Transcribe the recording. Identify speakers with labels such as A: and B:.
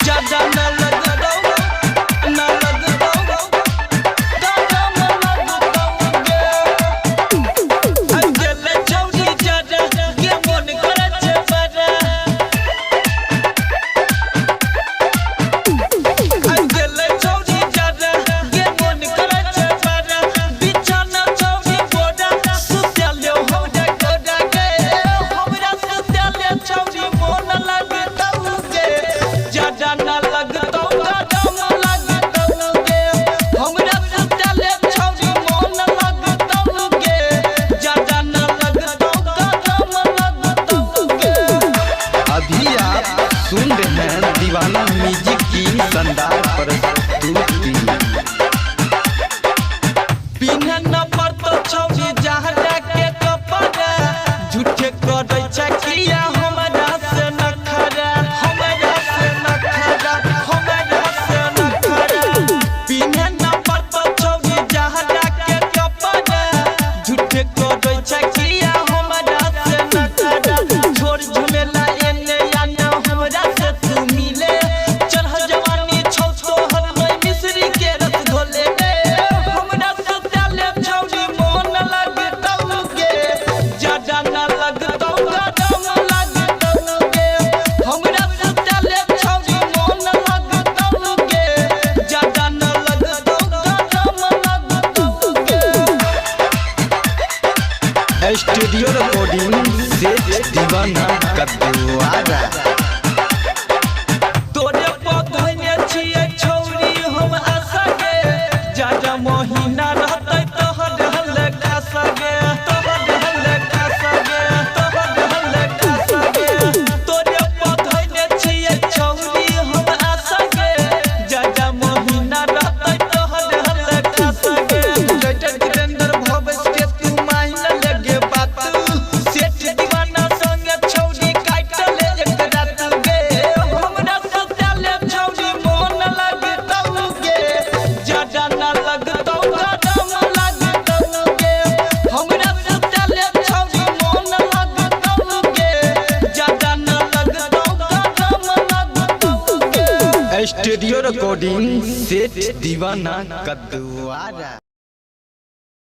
A: ज्यादा न लगता न लगता दादा न लगता अजले चौड़ी ज्यादा ये मन करे छे बड़ा अजले चौड़ी ज्यादा ये मन करे छे बड़ा बिछाना चौड़ी बोड़ा सुतले होड़ा कोड़ा के हमरा सुतले चौड़ी मन लगता के ज्यादा न लगता दादा न लगता के हमरा सुतले चौड़ी मन लगता के ज्यादा न लगता दादा न लगता के।
B: अभी आप सुन रहे हैं दीवाना म्यूजिक की शानदार प्रस्तुति।
A: बिना न पड़तो छौरी जहरा के कपड़ा झूठे करे चकिया हमरा से नखरा हमरा से नखरा हमरा से नखरा बिना न पड़तो छौरी जहरा के कपड़ा झूठे करे चकिया हमरा से नखरा छोड़ झमेला एने आना हमरा से तू मिले चढ़ जवानी छौ तोहर में मिश्री के रस घोले हमरा सुतले छौरी मन लगता के ज्यादा न लगता दादा न लगता के हमरा सुतले छौरी मन लगता के ज्यादा न लगता दादा न लगता के।
B: स्टूडियो रिकॉर्डिंग सेट दीवाना का द्वारा।
A: तोरे पगने छिए छौरी हम आशा के ज्यादा महीना रहते तोहर हल्ले खासगे तोहर हल्ले खासगे तोहर हल्ले खासगे तोरे पगने छिए छौरी हम आशा के ज्यादा महीना रहते तोहर हल्ले खासगे लेटर गिरेंद्र भवेश के तू मायना लगे बात सेठ दीवाना संगे छौरी काट ले एक रात गे हमरा सुतले छौरी मन लगता के ज्यादा न लगता दादा न लगता के हमरा सुतले छौरी मन लगता के ज्यादा न लगता दादा न लगता के।
B: स्टूडियो रिकॉर्डिंग सेट दीवाना का द्वारा।